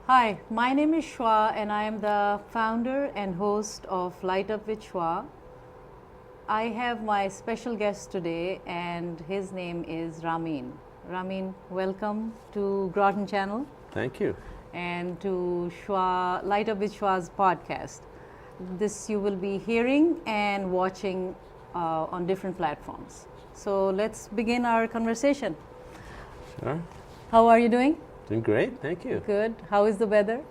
Hi, my name is Shwa and I am the founder and host of Light Up with Shwa. I have my special guest today and his name is Ramin. Ramin, welcome to Groton Channel. Thank you. And to Shwa, Light Up with Shwa's podcast. This you will be hearing and watching on different platforms. So let's begin our conversation. Sure. How are you doing? Doing great, thank you. Good. How is the weather?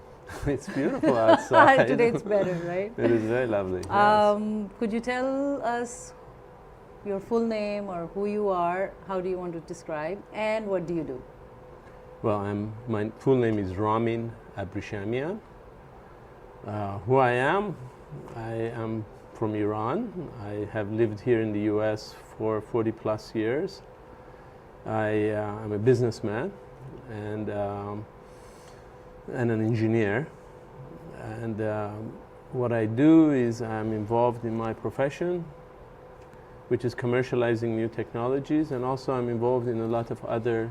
It's beautiful outside. Today it's better, right? It is very lovely. Yes. Could you tell us your full name or who you are? How do you want to describe? And what do you do? Well, my full name is Ramin Abrishamian. Who I am from Iran. I have lived here in the US for 40 plus years. I'm a businessman and an engineer. And what I do is I'm involved in my profession, which is commercializing new technologies, and also I'm involved in a lot of other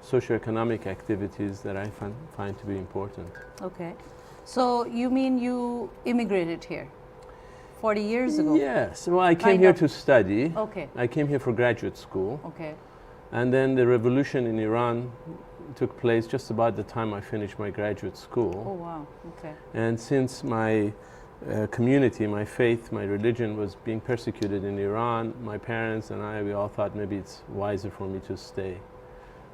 socioeconomic activities that I find to be important. Okay. So you mean you immigrated here 40 years ago? Yes. Well, I came here to study. Okay. I came here for graduate school. Okay. And then the revolution in Iran took place just about the time I finished my graduate school. Oh, wow. Okay. And since my community, my faith, my religion was being persecuted in Iran, my parents and we all thought maybe it's wiser for me to stay.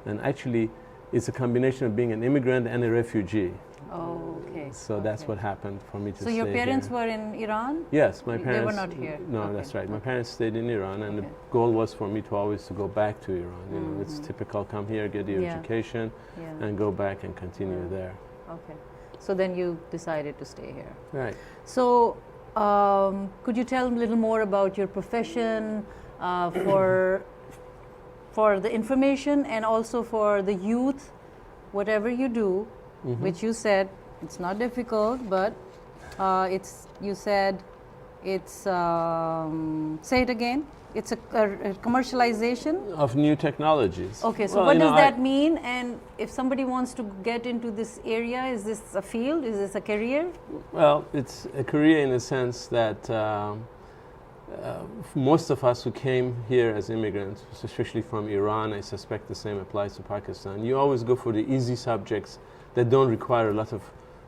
And actually, it's a combination of being an immigrant and a refugee. Oh, okay. So that's what happened for me to stay So your parents here. were in Iran? Yes, my parents. They were not here? No, Okay. that's right. My parents stayed in Iran, and Okay. the goal was for me to always go back to Iran. You know, it's typical, come here, get your Yeah. education, Yeah. and go back and continue there. Okay. So then you decided to stay here. Right. So could you tell a little more about your profession for the information and also for the youth, whatever you do, which you said it's not difficult, but you said it's say it again. It's a commercialization Of new technologies. Okay, so Well, what you know, does that mean? And if somebody wants to get into this area, is this a field? Is this a career? Well, it's a career in the sense that most of us who came here as immigrants, especially from Iran, I suspect the same applies to Pakistan, you always go for the easy subjects that don't require a lot of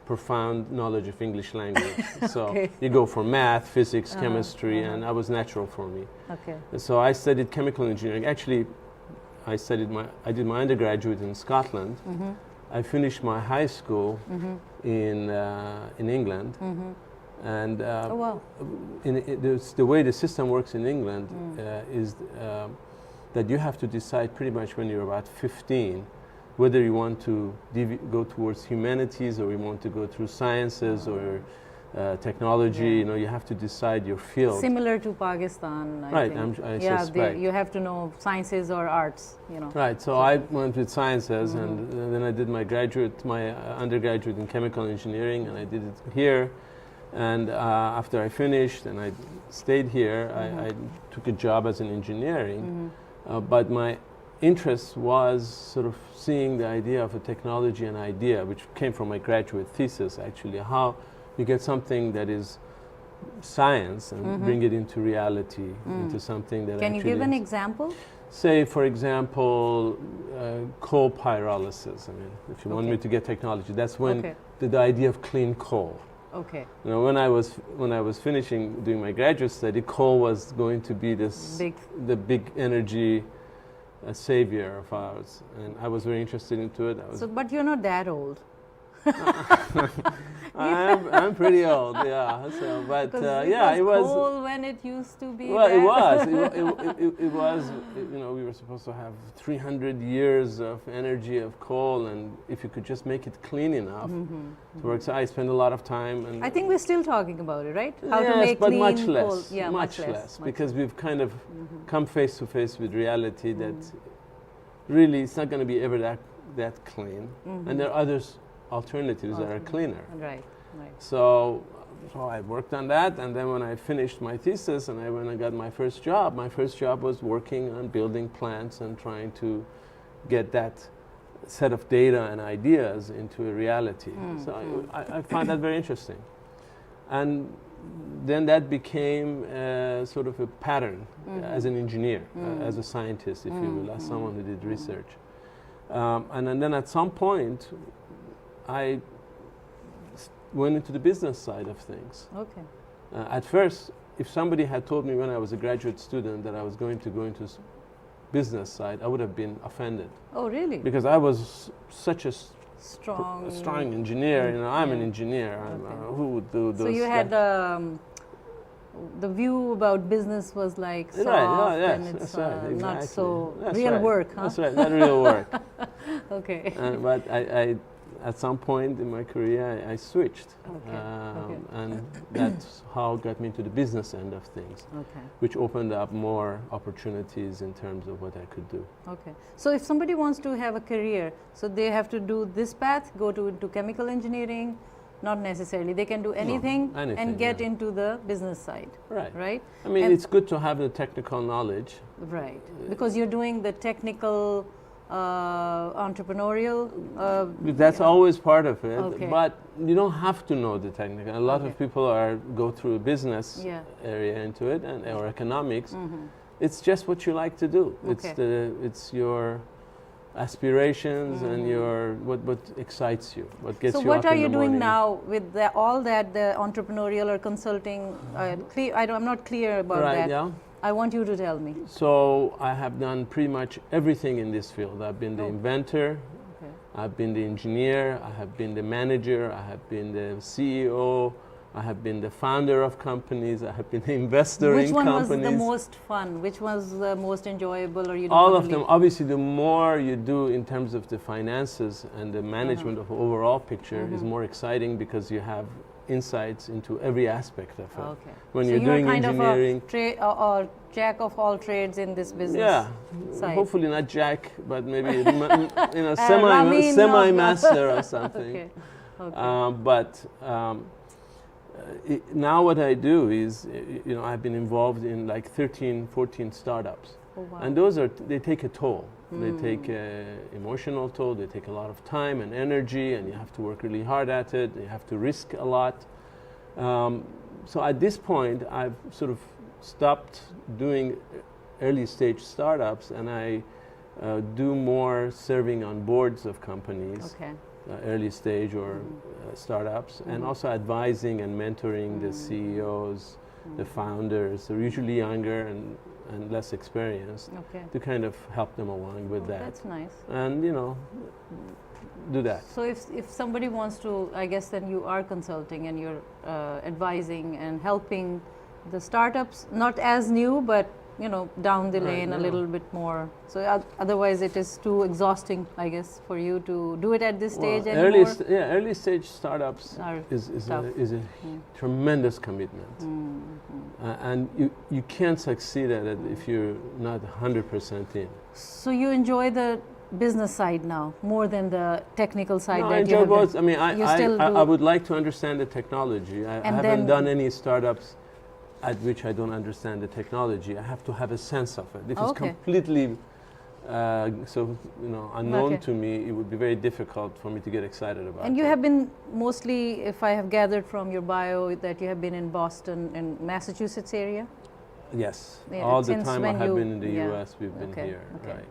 profound knowledge of English language. So Okay. you go for math, physics, chemistry, and that was natural for me. Okay. So I studied chemical engineering. Actually, I did my undergraduate in Scotland. I finished my high school in England. And Oh, wow. the way the system works in England is that you have to decide pretty much when you're about 15 whether you want to go towards humanities or you want to go through sciences or technology. You know, you have to decide your field. Similar to Pakistan, I Right, think. I yeah, suspect. you have to know sciences or arts, you know. Right, so I went with sciences, and then I did my undergraduate in chemical engineering, and I did it here. And after I finished and I stayed here, I took a job as an engineering. But my interest was sort of seeing the idea of a technology and idea, which came from my graduate thesis actually, how you get something that is science and bring it into reality, into something that Can you give an example? Say, for example, coal pyrolysis. I mean, if you want me to get technology, that's when the idea of clean coal. Okay. You know, when I was finishing doing my graduate study, coal was going to be the big energy savior of ours, and I was very interested into it. But you're not that old. I'm pretty old, yeah. So, but it was coal when it used to be. Well, there. it was. It was. You know, we were supposed to have 300 years of energy of coal, and if you could just make it clean enough to work. So I spent a lot of time. And I think we're still talking about it, right? How yes, to make but clean much less. coal. Yeah, much less, much because we've kind of come face to face with reality that really it's not going to be ever that clean, and there are alternatives that are cleaner. Right, right. So I worked on that, and then when I finished my thesis and when I got my first job was working on building plants and trying to get that set of data and ideas into a reality. So I find that very interesting. And then that became sort of a pattern as an engineer, as a scientist, if you will, as someone who did research. And then at some point, I went into the business side of things. Okay. At first, if somebody had told me when I was a graduate student that I was going to go into business side, I would have been offended. Oh, really? Because I was such a strong engineer. You know, I'm an engineer. Okay. Who would do those? So you had the view about business was like soft yes, and it's exactly. not so That's real right. work, huh? That's right, not real work. Okay. But I, at some point in my career, I switched. Okay. And that's how got me into the business end of things, which opened up more opportunities in terms of what I could do. Okay. So if somebody wants to have a career, so they have to do this path, go into chemical engineering? Not necessarily. They can do anything and get into the business side. Right. Right? I mean, it's good to have the technical knowledge. Right. Because you're doing the technical, entrepreneurial. That's always part of it. Okay. But you don't have to know the technical. A lot of people go through a business area into it or economics. It's just what you like to do. It's your aspirations and your what excites you, what gets you up in the morning. So what are you doing now with all that, the entrepreneurial or consulting? I'm not clear about that. Yeah. I want you to tell me. So I have done pretty much everything in this field. I've been the inventor, I've been the engineer, I have been the manager, I have been the CEO, I have been the founder of companies, I have been the investor in companies. Which one was the most fun? Which was the most enjoyable? Or you don't all of them. Obviously, the more you do in terms of the finances and the management of the overall picture is more exciting because you have insights into every aspect of it. Okay. When so you're doing kind engineering, of a jack of all trades in this business. yeah, side. Hopefully not jack, but maybe Ramin, semi-master or something. Okay. Now what I do is, I've been involved in like 13, 14 startups. Oh, wow. And they take a toll. They take an emotional toll, they take a lot of time and energy, and you have to work really hard at it, you have to risk a lot. So at this point, I've sort of stopped doing early stage startups, and I do more serving on boards of companies. Okay. Early stage or startups, and also advising and mentoring the CEOs, the founders. They're usually younger and less experienced, to kind of help them along with that. That's nice. And do that. So if somebody wants to, I guess then you are consulting and you're advising and helping the startups, not as new, but down the lane a little bit more. So otherwise it is too exhausting, I guess, for you to do it at this stage anymore. Early stage startups is a tremendous commitment. And you can't succeed at it if you're not 100% in. So you enjoy the business side now more than the technical side? No, I enjoy both. I mean, I would like to understand the technology. I haven't done any startups at which I don't understand the technology. I have to have a sense of it. If it's completely unknown to me, it would be very difficult for me to get excited about it. And you have been mostly, if I have gathered from your bio, that you have been in Boston and Massachusetts area? Yes. All the time I have been in the US, we've been here. Okay. Right.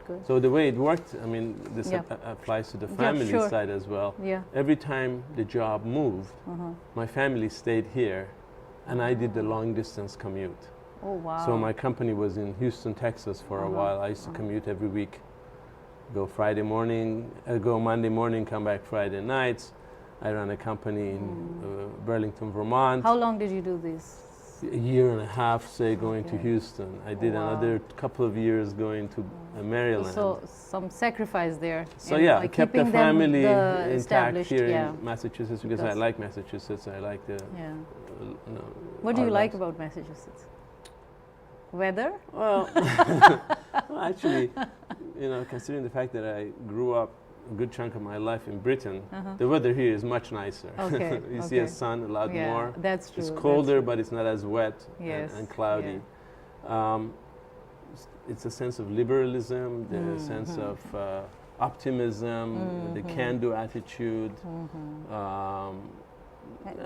Good. So the way it worked, I mean, this applies to the family side as well. Yeah. Every time the job moved, my family stayed here, and I did the long distance commute. Oh, wow. So my company was in Houston, Texas for a while. I used to commute every week. Go Monday morning, come back Friday nights. I ran a company in Burlington, Vermont. How long did you do this? A year and a half, say, going to Houston. I did another couple of years going to Maryland. So some sacrifice there. So I kept the family intact here in Massachusetts because I like Massachusetts. I like the... What do you like about Massachusetts? Weather? Well, actually, considering the fact that I grew up a good chunk of my life in Britain, the weather here is much nicer. You see the sun a lot more. That's true. It's colder, but it's not as wet and cloudy. It's a sense of liberalism, the sense of optimism, the can-do attitude.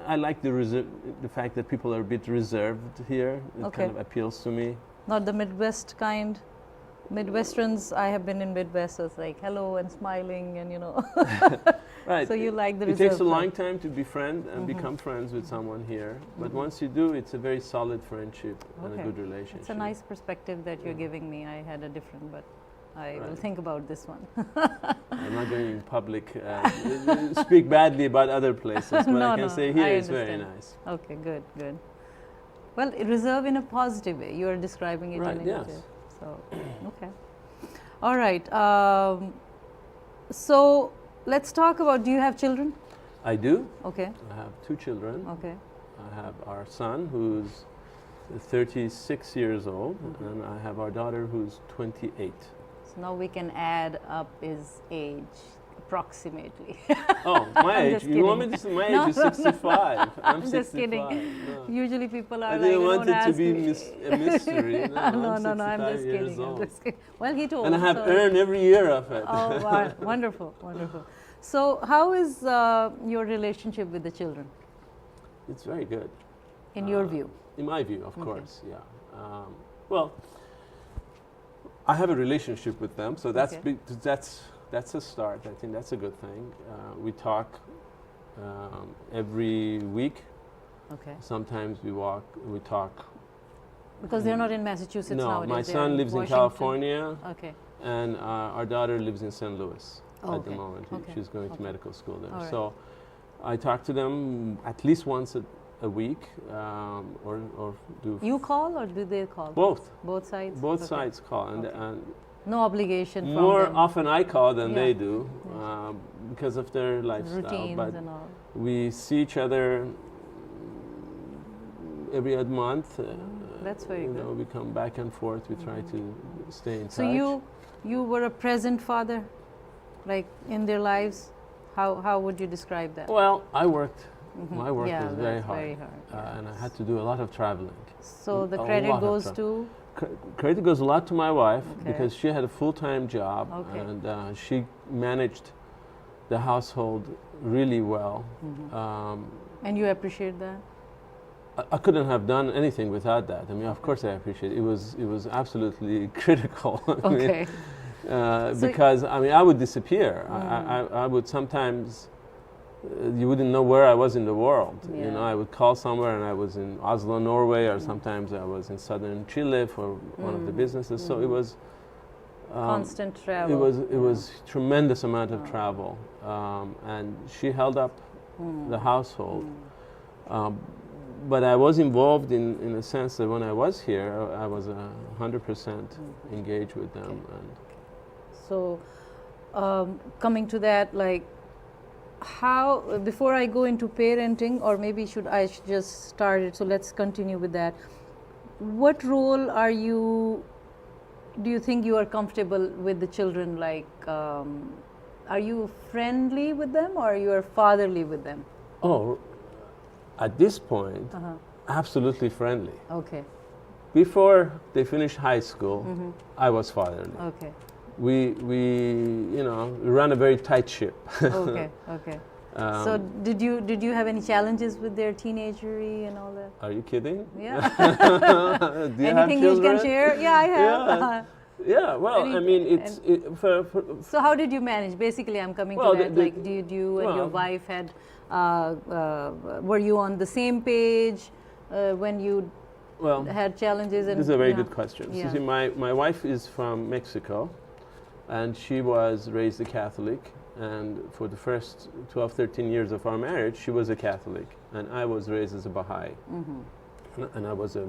I like the fact that people are a bit reserved here. It kind of appeals to me. Not the Midwest kind. Midwesterns, I have been in Midwest, so it's like hello and smiling and Right. So you like the It reserved takes a long kind. time to befriend and become friends with someone here. But once you do, it's a very solid friendship and a good relationship. It's a nice perspective that you're giving me. I had a different, but I will think about this one. I'm not going in public speak badly about other places, but I can say here it's very nice. Okay, good, good. Well, reserve in a positive way. You are describing it in a negative. Yes. So, okay. All right. So let's talk about, do you have children? I do. Okay. I have 2 children. Okay. I have our son who's 36 years old, and I have our daughter who's 28. So now we can add up his age approximately. Oh, my I'm age? just You want me kidding. to say my age is 65. I'm just 65. kidding. No. Usually people are I like, didn't don't want it to ask be me. a mystery. No, I'm 65 just years kidding. I'm old. just kidding. Well, he told And I me, have so- earned every year of it. Oh, wow. Wonderful, wonderful. So how is your relationship with the children, It's very good. in your view? In my view, of course, yeah. Well, I have a relationship with them, so that's Okay. that's a start. I think that's a good thing. We talk every week. Okay. Sometimes we talk. Because they're not in Massachusetts No, nowadays. my they're son lives in Washington. California, Okay. and our daughter lives in St. Louis at the Okay. moment. Okay. She's going to Okay. medical school there. All right. So I talk to them at least once a week, or do You call or do they call? both. Both sides? Both Okay. sides call, and, Okay. and No obligation from more them. often I call than they Yeah. do, because of their lifestyle. Routines But and all. we see each other every other month. That's very you good. know, we come back and forth. We try to stay in So touch. you were a present father, like in their lives. How would you describe that? Well, I worked. My work Yeah, was very that's hard, very hard, yeah. and I had to do a lot of traveling. So the a credit lot of goes travel. to. Credit goes a lot to my wife Okay. because she had a full-time job, Okay. and she managed the household really well. And you appreciate that? I couldn't have done anything without that. I mean, of course, I appreciate it. It was absolutely critical. I mean, Okay. So because I mean, I would disappear. I would sometimes. You wouldn't know where I was in the world. Yeah. You know, I would call somewhere and I was in Oslo, Norway, or sometimes I was in southern Chile for one of the businesses. So it was constant travel. It was tremendous amount of travel, and she held up the household. But I was involved in a sense that when I was here, I was 100% engaged with them. And So, coming to that, like, how, before I go into parenting, or maybe I should just start it, so let's continue with that. What role do you think you are comfortable with the children? Like, are you friendly with them or you are fatherly with them? oh, at this point, absolutely friendly. Okay, Before they finished high school, I was fatherly. okay, We you know, we run a very tight ship. okay, okay. So did you have any challenges with their teenagery and all that? Are you kidding? Yeah. Do you have Anything you children? can share? Yeah, I have. Yeah. Yeah, well, I mean, it's for So how did you manage? Basically, I'm coming Well, to that. Like, did you and your well- wife had? Were you on the same page when you well. had challenges? And This is a very yeah. good question. Yeah. You see, my wife is from Mexico, and she was raised a Catholic. And for the first 12, 13 years of our marriage, she was a Catholic, and I was raised as a Baha'i. And I was a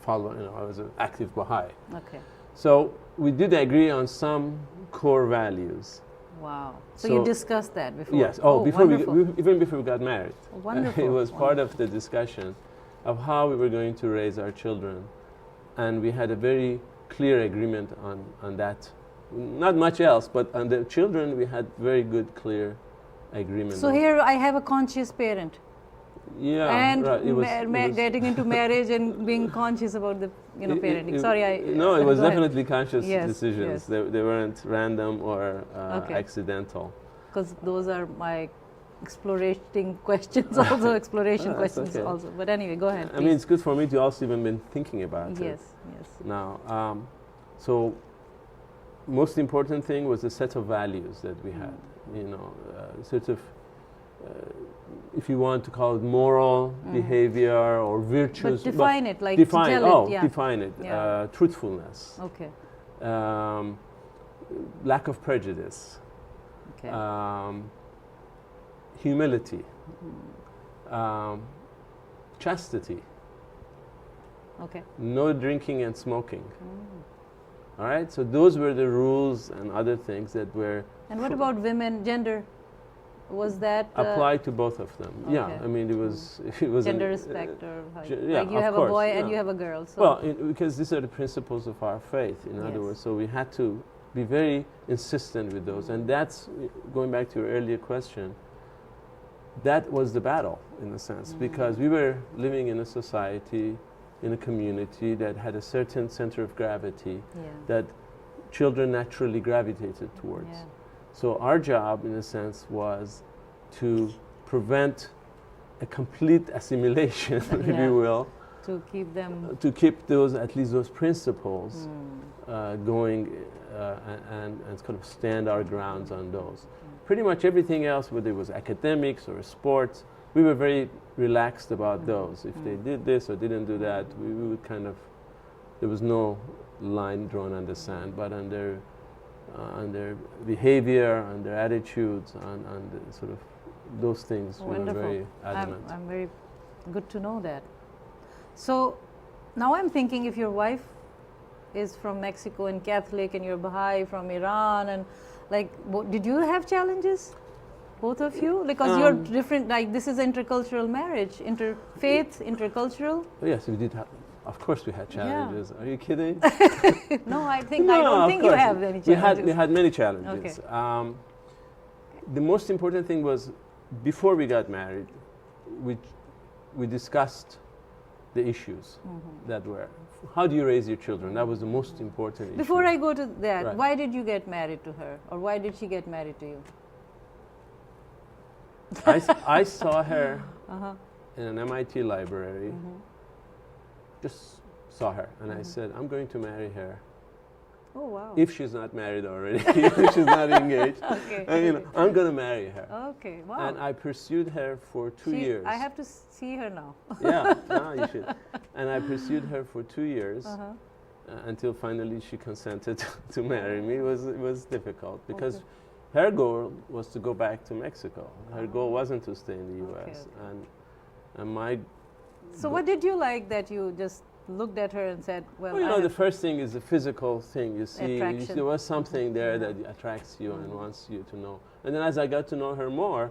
follower. You know, I was an active Baha'i. Okay. So we did agree on some core values. Wow. So, So- you discussed that before? Yes. Oh, before wonderful. even before we got married. Wonderful. It was part of the discussion of how we were going to raise our children, and we had a very clear agreement on that. Not much else, but on the children we had very good, clear agreement. So here I have a conscious parent. Yeah, and right. It was getting into marriage and being conscious about the parenting. Sorry, no, it was go ahead. definitely conscious Yes, decisions. yes. They weren't random or Okay. accidental. Because those are my exploration questions also, exploration questions okay. also. But anyway, go ahead. I mean, it's good for me to also even been thinking about it. Yes, yes. Now, so most important thing was the set of values that we had. You know, sort of, if you want to call it moral behavior or virtues. But define it, like define, tell it. Yeah. define it. Yeah. Truthfulness. Okay. Lack of prejudice. Okay. Humility. Chastity. Okay. No drinking and smoking. All right, so those were the rules and other things that were. And what about women, gender? Was that applied to both of them? Okay. Yeah, I mean it was gender respect, or yeah, like you of have course, a boy yeah. and you have a girl. So well, because these are the principles of our faith. In other Yes. words, so we had to be very insistent with those, and that's going back to your earlier question. That was the battle, in a sense, because we were living in a society, in a community that had a certain center of gravity that children naturally gravitated towards. Yeah. So our job, in a sense, was to prevent a complete assimilation, if Yeah. you will, to keep them. to keep those, at least those principles going and kind of stand our grounds on those. Pretty much everything else, whether it was academics or sports, we were very relaxed about those. If they did this or didn't do that, we would kind of, there was no line drawn on the sand, but on their behavior, on their attitudes, on the sort of those things, we were very adamant. I'm very good to know that. So now I'm thinking, if your wife is from Mexico and Catholic and you're Baha'i from Iran, and like, did you have challenges, both of you? Because you're different, like this is intercultural marriage, interfaith, intercultural. Yes, we did have, of course we had challenges. Are you kidding? No, I think No, I don't of think you course. have any challenges. We had many challenges. Okay. The most important thing was, before we got married, we discussed the issues that were, how do you raise your children? That was the most important issue. Before I go to that, Right. why did you get married to her, or why did she get married to you? I saw her in an MIT library, just saw her, and I said, I'm going to marry her. Oh wow. If she's not married already, if she's not engaged, Okay. and, you know, I'm going to marry her. Okay, wow. And I pursued her for 2 years. I have to see her now. Yeah, no, you should. And I pursued her for 2 years until finally she consented to marry me. It was difficult because her goal was to go back to Mexico. Her goal wasn't to stay in the U.S. And my. So what did you like that you just looked at her and said, well, Well, you know, the first thing is the physical thing. You see, there was something there that attracts you and wants you to know. And then as I got to know her more,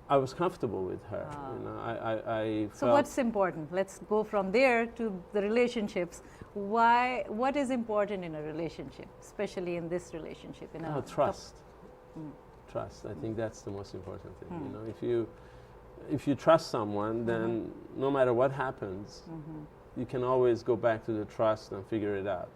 I was comfortable with her. You know, I So felt what's important? Let's go from there to the relationships. What is important in a relationship, especially in this relationship? In a trust. Trust. I think that's the most important thing. You know, if you trust someone, then no matter what happens, you can always go back to the trust and figure it out.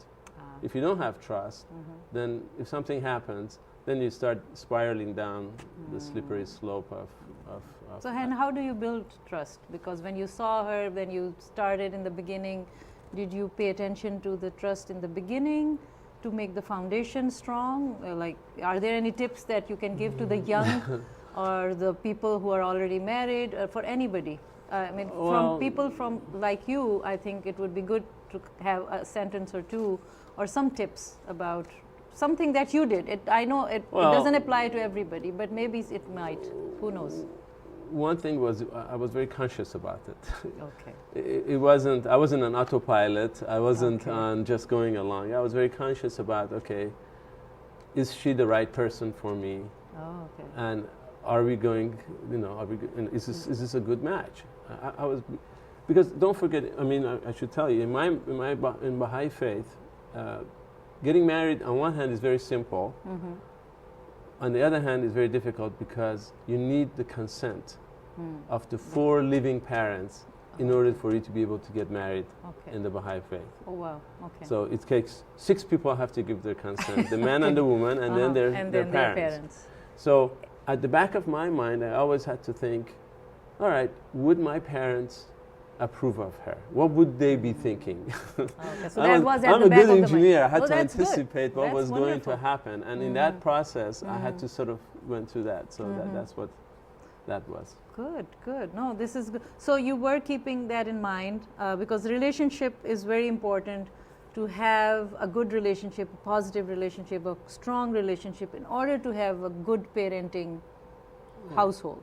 If you don't have trust, then if something happens, then you start spiraling down the slippery slope of So, and how do you build trust? Because when you saw her, when you started in the beginning, did you pay attention to the trust in the beginning to make the foundation strong? Like, are there any tips that you can give to the young or the people who are already married, or for anybody? I mean, from people from like you, I think it would be good to have a sentence or two or some tips about something that you did. I know it doesn't apply to everybody, but maybe it might. Who knows? One thing was I was very conscious about it. Okay. It wasn't. I wasn't an autopilot. I wasn't on just going along. I was very conscious about. Okay, is she the right person for me? Oh, okay. And are we going? You know, is this a good match? I was, because don't forget. I mean, I should tell you, in Baha'i faith, getting married on one hand is very simple. On the other hand, is very difficult because you need the consent of the 4 living parents in order for you to be able to get married in the Baha'i faith. Oh wow, okay. So it takes 6 people have to give their consent, the man and the woman, and then their parents. So at the back of my mind, I always had to think, all right, would my parents approve of her? What would they be thinking? Okay, so that was at I'm the a back good of engineer. I had Oh, to that's anticipate good. what That's was going wonderful. to happen. And in that process, I had to sort of went through that. So that's what that was. Good, good. No, this is good. So you were keeping that in mind because relationship is very important to have a good relationship, a positive relationship, a strong relationship in order to have a good parenting household.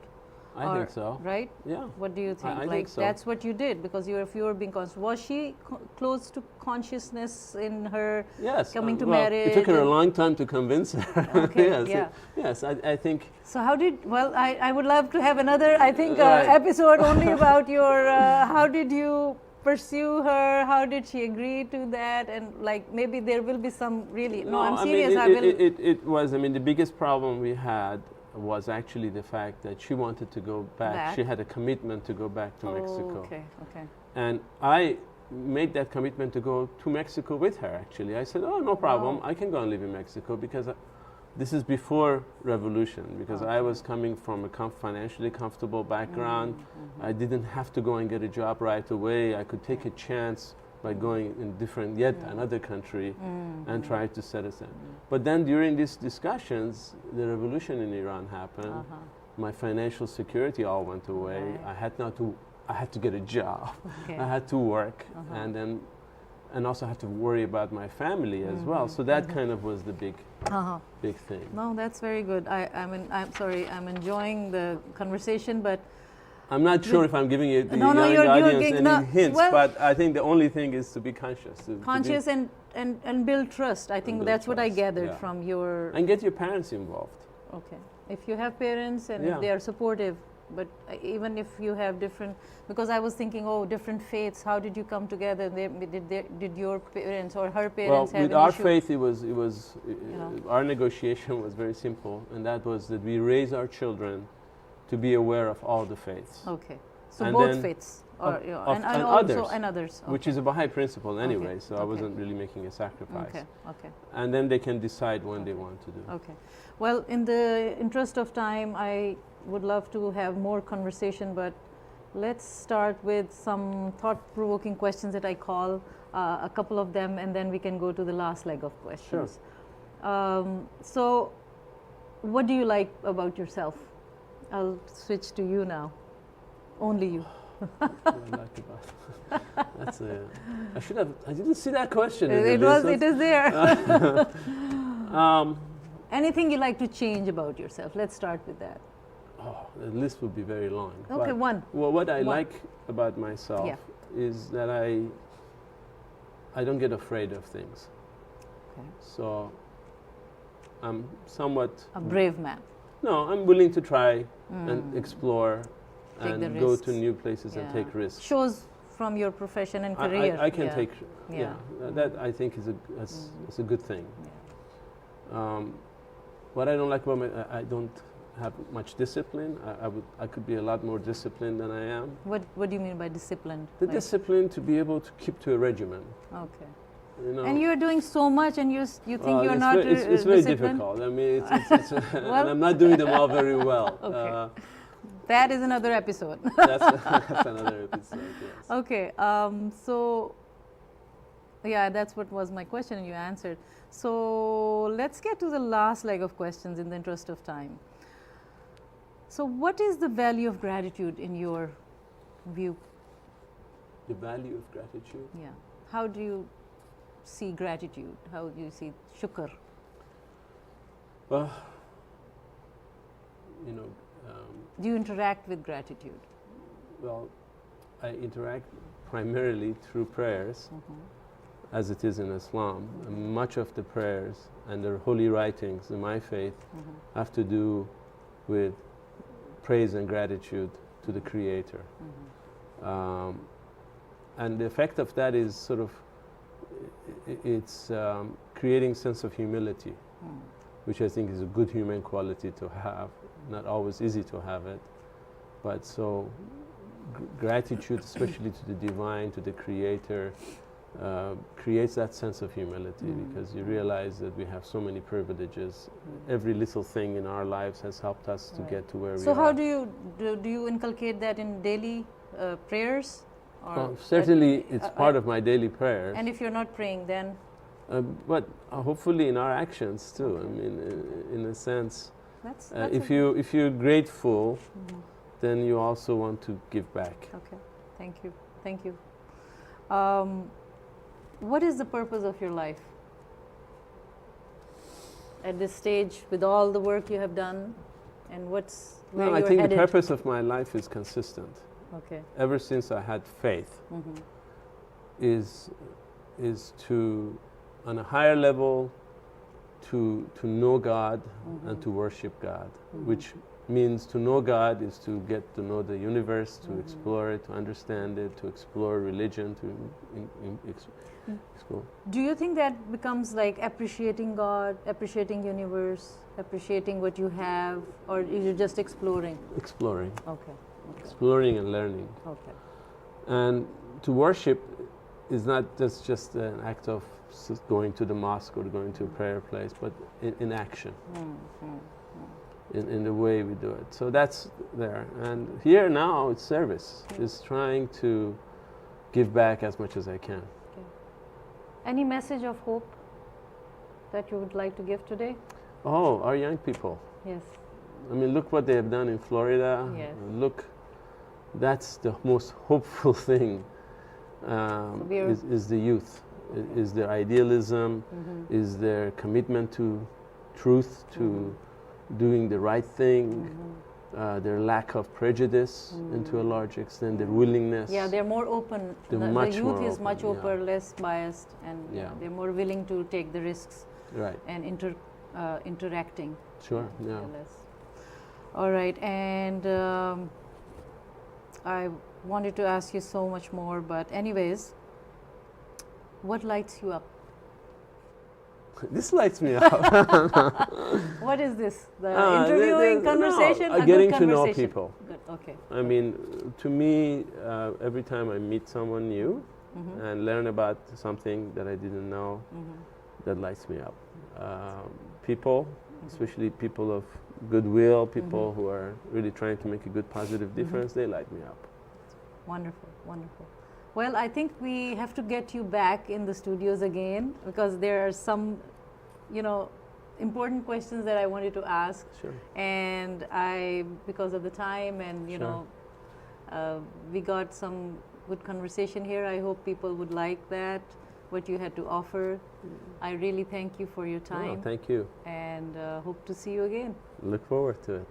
I think so. Right? Yeah. What do you think? I like think so. that's what you did because if you were being conscious. Was she close to consciousness in her coming to marriage? It took her a long time to convince her. Okay, yes, yeah. Yes, I think. So how did, I would love to have another, I think, episode only about your, how did you pursue her? How did she agree to that? And like maybe there will be some really, no, I'm serious. It was, the biggest problem we had was actually the fact that she wanted to go back. She had a commitment to go back to Mexico. Okay, okay. And I made that commitment to go to Mexico with her, actually. I said, oh, no problem. I can go and live in Mexico because this is before revolution, because I was coming from a financially comfortable background. I didn't have to go and get a job right away. I could take a chance by going in another country and try to set us up. But then during these discussions, the revolution in Iran happened. My financial security all went away. I had to get a job. I had to work and also had to worry about my family as well. So that kind of was the big thing. No, that's very good. I'm sorry, I'm enjoying the conversation, but I'm not sure if I'm giving you the young audience any hints, but I think the only thing is to be conscious. Conscious and build trust. I think that's what I gathered from your... And get your parents involved. Okay. If you have parents and if they are supportive, but even if you have different... Because I was thinking, different faiths, how did you come together? Did your parents or her parents have an issue? With our faith, it was our negotiation was very simple, and that was that we raise our children to be aware of all the faiths. Okay. So both faiths and others. Okay. Which is a Baha'i principle anyway, so I wasn't really making a sacrifice. Okay, okay. And then they can decide when they want to do. Okay. Well, in the interest of time, I would love to have more conversation, but let's start with some thought-provoking questions that I call, a couple of them, and then we can go to the last leg of questions. Sure. So, what do you like about yourself? I'll switch to you now. Only you. I didn't see that question. It is there. Anything you like to change about yourself? Let's start with that. Oh, the list would be very long. Okay, one. Well, what I like about myself is that I don't get afraid of things. Okay. So I'm somewhat... A brave man. No, I'm willing to try and explore and go to new places and take risks. Shows from your profession and career. I can take, that I think is a good thing. Yeah. What I don't like about I don't have much discipline. I could be a lot more disciplined than I am. What do you mean by disciplined? The discipline to be able to keep to a regimen. Okay. And you're doing so much, and you think you're not it's very difficult. I mean, and I'm not doing them all very well. Okay. That is another episode. That's another episode, yes. Okay, so, that's what was my question, and you answered. So, let's get to the last leg of questions in the interest of time. So, what is the value of gratitude in your view? The value of gratitude? Yeah. How do you see gratitude? How do you see shukr? Well, do you interact with gratitude? Well, I interact primarily through prayers, as it is in Islam. Much of the prayers and the holy writings in my faith have to do with praise and gratitude to the Creator. And the effect of that is sort of, it's creating sense of humility, which I think is a good human quality to have, not always easy to have it. But so gratitude, especially to the divine, to the creator, creates that sense of humility, because you realize that we have so many privileges. Every little thing in our lives has helped us to get to where we are. So how do you inculcate that in daily prayers? Or well, certainly it's part of my daily prayers. And if you're not praying, then? But hopefully in our actions too. I mean, in a sense, That's if you're grateful, then you also want to give back. Okay, thank you. What is the purpose of your life at this stage, with all the work you have done, and where I you're think headed? the purpose of my life is consistent. Okay. Ever since I had faith, is to, on a higher level, to know God and to worship God, which means to know God is to get to know the universe, to explore it, to understand it, to explore religion, to explore. Do you think that becomes like appreciating God, appreciating universe, appreciating what you have, or is it just exploring? Exploring. Okay. Exploring and learning. Okay. And to worship is not just an act of going to the mosque or going to a prayer place, but in action. In the way we do it. So that's there. And here now it's service. It's trying to give back as much as I can. Okay. Any message of hope that you would like to give today? Oh, our young people. Yes. I mean, look what they have done in Florida. Yes. Look, that's the most hopeful thing, is the youth, is their idealism, is their commitment to truth, to doing the right thing, their lack of prejudice, and to a large extent their willingness. Yeah, they're more open. They're the much youth more is open, much open, less biased, and they're more willing to take the risks. Right. And interacting. Sure. Yeah. All right, and I wanted to ask you so much more, but anyways, what lights you up? This lights me up. What is this? The interviewing, conversation? No, a getting good to know conversation. people. Good, okay. I mean, to me, every time I meet someone new and learn about something that I didn't know, that lights me up. People, especially people of goodwill, people who are really trying to make a good, positive difference, they light me up. Wonderful, wonderful. Well, I think we have to get you back in the studios again, because there are some, important questions that I wanted to ask. Sure. And because of the time and, we got some good conversation here. I hope people would like that, what you had to offer. I really thank you for your time. Oh, thank you. And hope to see you again. Look forward to it.